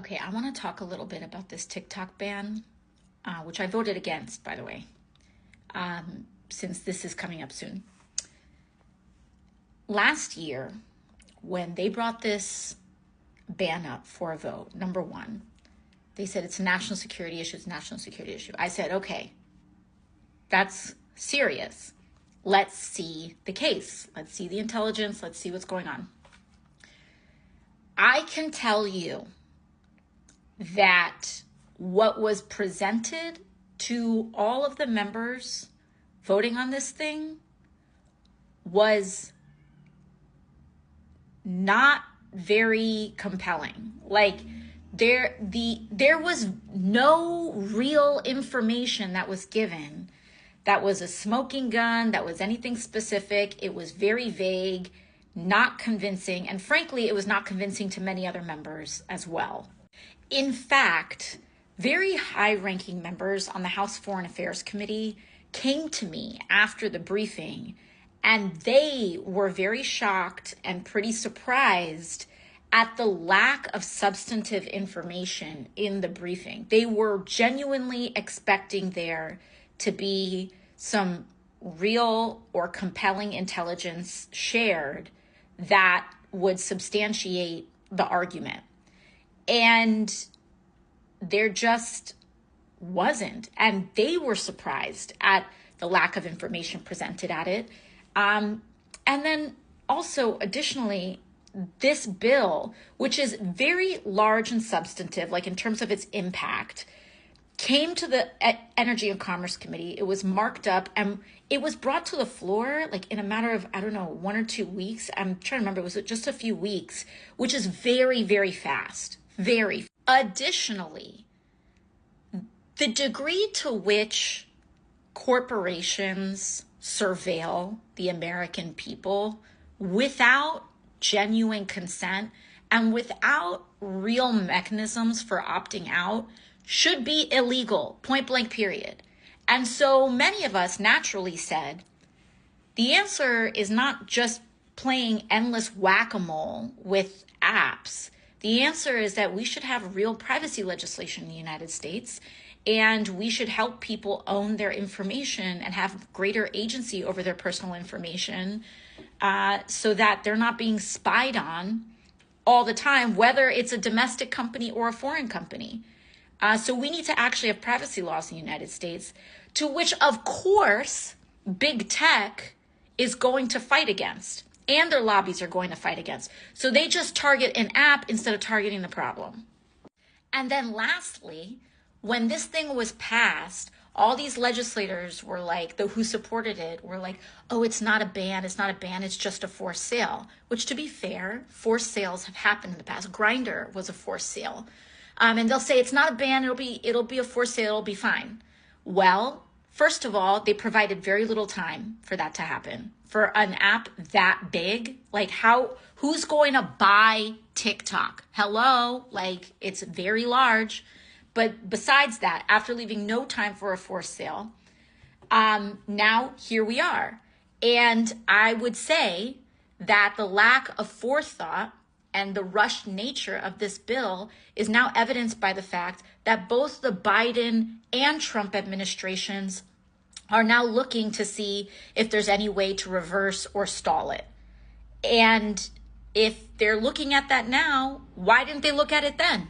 Okay, I want to talk a little bit about this TikTok ban, which I voted against, by the way, since this is coming up soon. Last year, when they brought this ban up for a vote, number one, they said it's a national security issue, it's a national security issue. I said, okay, that's serious. Let's see the case. Let's see the intelligence. Let's see what's going on. I can tell you that what was presented to all of the members voting on this thing was not very compelling. Like there was no real information that was given that was a smoking gun, that was anything specific. It was very vague, not convincing, and frankly, it was not convincing to many other members as well. In fact, very high-ranking members on the House Foreign Affairs Committee came to me after the briefing, and they were very shocked and pretty surprised at the lack of substantive information in the briefing. They were genuinely expecting there to be some real or compelling intelligence shared that would substantiate the argument. And there just wasn't. And they were surprised at the lack of information presented at it. And then also, additionally, this bill, which is very large and substantive, like in terms of its impact, came to the Energy and Commerce Committee. It was marked up and it was brought to the floor like in a matter of, 1 or 2 weeks. I'm trying to remember, was it just a few weeks, which is very, very fast. Very. Additionally, the degree to which corporations surveil the American people without genuine consent and without real mechanisms for opting out should be illegal, point blank, period. And so many of us naturally said, the answer is not just playing endless whack-a-mole with apps. The answer is that we should have real privacy legislation in the United States, and we should help people own their information and have greater agency over their personal information so that they're not being spied on all the time, whether it's a domestic company or a foreign company. So we need to actually have privacy laws in the United States, to which, of course, big tech is going to fight against, and their lobbies are going to fight against. So they just target an app instead of targeting the problem. And then lastly, when this thing was passed, all these legislators were like, who supported it, were like, oh, it's not a ban, it's just a forced sale. Which, to be fair, forced sales have happened in the past. Grindr was a forced sale. And they'll say it's not a ban, it'll be a forced sale, it'll be fine. Well, first of all, they provided very little time for that to happen. For an app that big, like who's going to buy TikTok? Hello, like it's very large. But besides that, after leaving no time for a forced sale, now here we are. And I would say that the lack of forethought and the rushed nature of this bill is now evidenced by the fact that both the Biden and Trump administrations are now looking to see if there's any way to reverse or stall it. And if they're looking at that now, why didn't they look at it then?